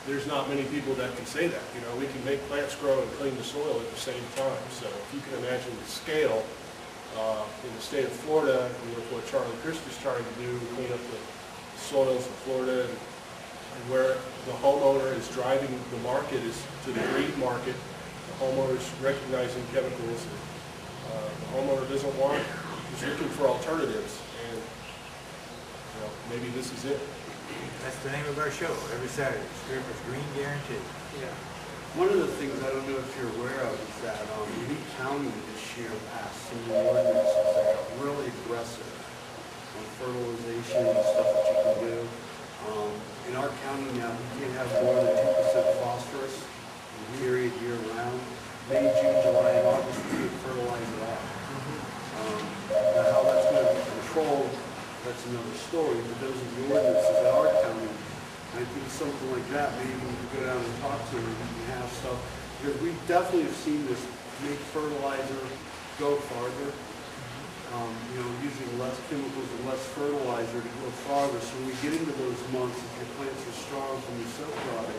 there's not many people that can say that. You know, we can make plants grow and clean the soil at the same time. So if you can imagine the scale in the state of Florida, and with what Charlie Crist is trying to do, clean up the soils of Florida, and where the homeowner is driving the market is to the green market. The homeowner is recognizing chemicals. The homeowner doesn't want, is looking for alternatives, and you know, maybe this is it. That's the name of our show, every Saturday, Scrivner's Green Guarantee. Yeah. One of the things I don't know if you're aware of is that Lee County this year passed some new ordinances that are really aggressive on fertilization and stuff that you can do. In our county now, we can't have more than 2% phosphorus period year round. May, June, July, and August, we can fertilize it out. Now how that's going to be controlled, that's another story, but those are the ordinances in our county. I think something like that, maybe we could go down and talk to them and have stuff, because we definitely have seen this make fertilizer go farther. You know, using less chemicals and less fertilizer to go farther. So when we get into those months, if your plants are strong from your soap product,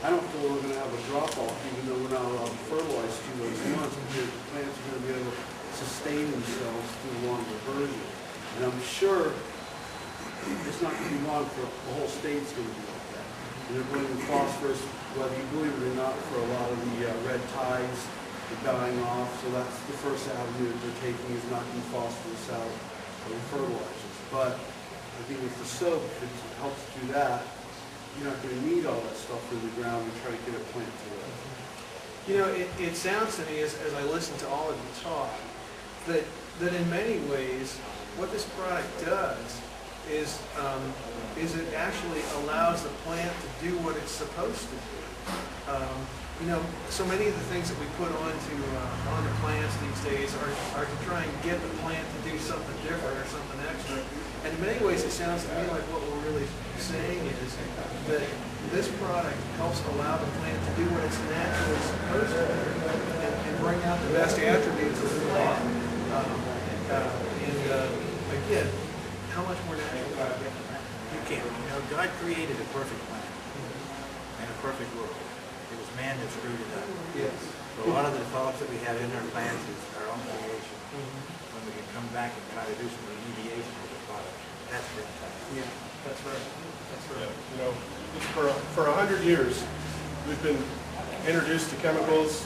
I don't feel we're going to have a drop-off, even though we're not allowed to fertilize through those months, because the plants are going to be able to sustain themselves through longer version. And I'm sure it's not going to be long for the whole state's going to be like that. And they're bringing phosphorus, whether you believe it or not, for a lot of the red tides, they're dying off. So that's the first avenue that they're taking, is knocking phosphorus out of the fertilizers. But I think with the soap, if it helps do that, you're not going to need all that stuff in the ground and try to get a plant to live. You know, it sounds to me, as I listen to all of you talk, that in many ways, what this product does is it actually allows the plant to do what it's supposed to do. You know, so many of the things that we put onto plants these days are to try and get the plant to do something different or something extra. And in many ways, it sounds to me like what we're really saying is that this product helps allow the plant to do what it's naturally supposed to do and bring out the best attributes of the plant. Again, how much more natural can you get? You can't. You know, God created a perfect plant and a perfect world. It was man that screwed it up. Yes. So a lot of the faults that we have in our plants is our own creation. When we can come back and try to do some remediation with the product, that's fantastic. Yeah, that's right. That's right. You know, for 100 years, we've been introduced to chemicals,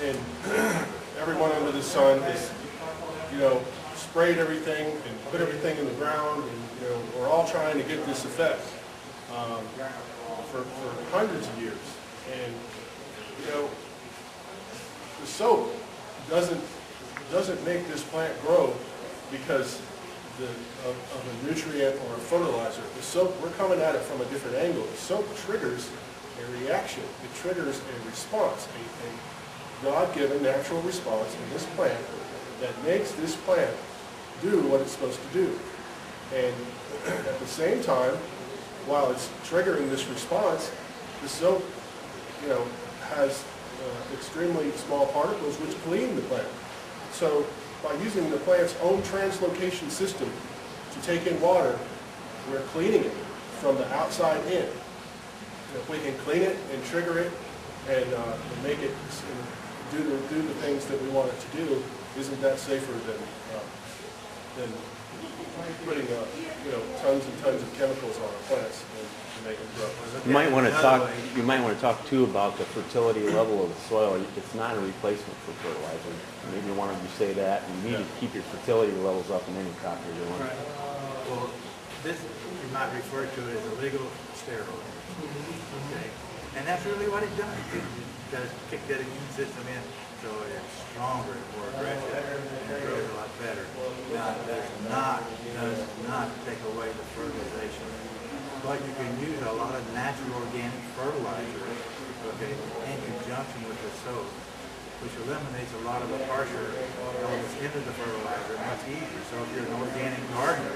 and everyone under the sun has, you know, sprayed everything and put everything in the ground, and you know, we're all trying to get this effect for hundreds of years. And you know, the soap doesn't make this plant grow because of a nutrient or a fertilizer. The soap, we're coming at it from a different angle. The soap triggers a reaction. It triggers a response, a God-given natural response in this plant that makes this plant do what it's supposed to do. And at the same time, while it's triggering this response, the soap, you know, has extremely small particles which clean the plant. So by using the plant's own translocation system to take in water, we're cleaning it from the outside in. And if we can clean it and trigger it and make it do the things that we want it to do, isn't that safer than putting you know, tons and tons of chemicals on our plants to make them grow? You might want to talk. You might want to talk too about the fertility level of the soil. It's not a replacement for fertilizer. Maybe one of you say that. You need to keep your fertility levels up in any crop you're doing. Right. Well, this you might refer to it as a legal steroid. Okay, and that's really what it does. It does kick that immune system in, so it's stronger and more aggressive and grows a lot better. Now, it does not take away the fertilization. But you can use a lot of natural organic fertilizer, okay, in conjunction with the soap, which eliminates a lot of the harsher elements into the fertilizer much easier. So if you're an organic gardener,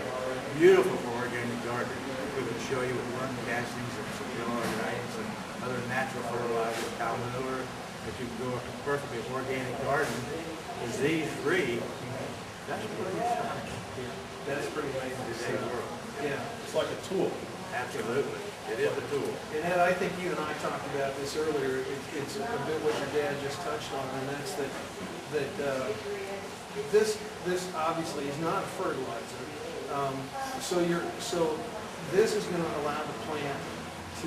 beautiful for organic gardening. We can show you with worm castings and some organics and other natural fertilizers, cow manure, that you can go a perfectly organic garden, disease-free. That's pretty exciting. Yeah, that is pretty amazing. Today's world. Yeah. It's like a tool. Absolutely. It is a tool. And Ed, I think you and I talked about this earlier, it's a bit what your dad just touched on, and that's this obviously is not a fertilizer. So this is gonna allow the plant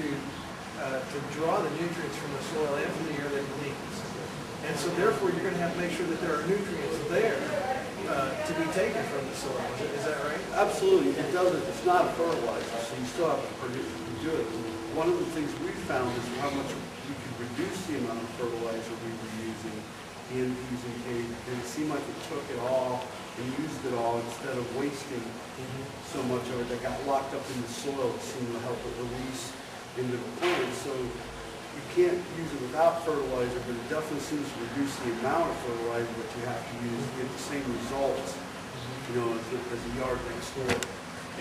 to draw the nutrients from the soil and from the air that it needs. And so therefore, you're gonna have to make sure that there are nutrients there to be taken from the soil. Is that right? Absolutely, it doesn't, it's not a fertilizer, so you still have to produce, do it. One of the things we found is how much we could reduce the amount of fertilizer we were using and using hay. And it seemed like it took it all and used it all instead of wasting so much of it that got locked up in the soil. It seemed to help it release into the plant. So you can't use it without fertilizer, but it definitely seems to reduce the amount of fertilizer that you have to use to get the same results, you know, as the yard next door.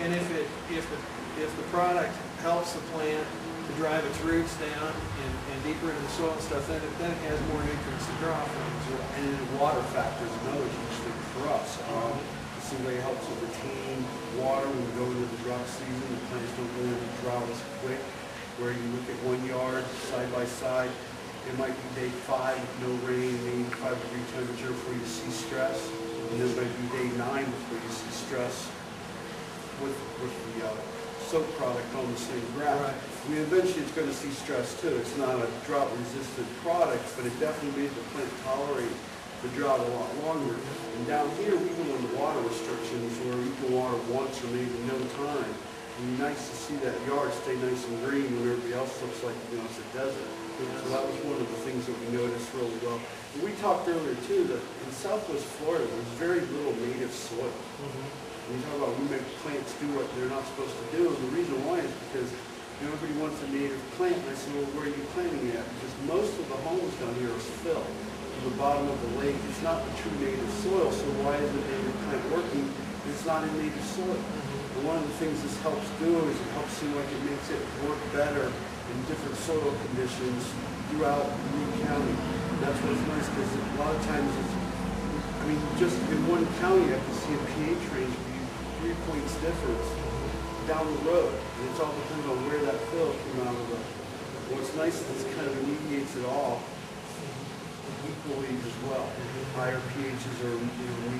And if the product helps the plant to drive its roots down and deeper into the soil and stuff, then it has more nutrients to draw from as well. And then the water factor is another huge thing for us. It seems like it helps it retain water when we go into the drought season. The plants don't go into drought as quick. Where you look at one yard side by side, it might be day 5 with no rain, 85-degree temperature before you see stress, and then it might be day 9 before you see stress with the soap product on the same grass. Right. I mean, eventually it's going to see stress too. It's not a drought-resistant product, but it definitely made the plant tolerate the drought a lot longer. And down here, we go into water restrictions where you can water once or maybe no time. It'd be nice to see that yard stay nice and green when everybody else looks like, you know, it's a desert. So that was one of the things that we noticed really well. And we talked earlier too that in Southwest Florida, there's very little native soil. When you talk about we make plants do what they're not supposed to do, and the reason why is because everybody wants a native plant. And I said, well, where are you planting it at? Because most of the homes down here are fill to the bottom of the lake. It's not the true native soil, so why is the native plant working? It's not in native soil. And one of the things this helps do is it helps seem like it makes it work better in different soil conditions throughout Lee County. And that's what's nice because a lot of times it's, I mean, just in one county I can see a pH range be 3 points difference down the road. And it's all depending on where that fill came out of the. What's nice is this kind of alleviates it all equally as well. Higher pHs are, you know,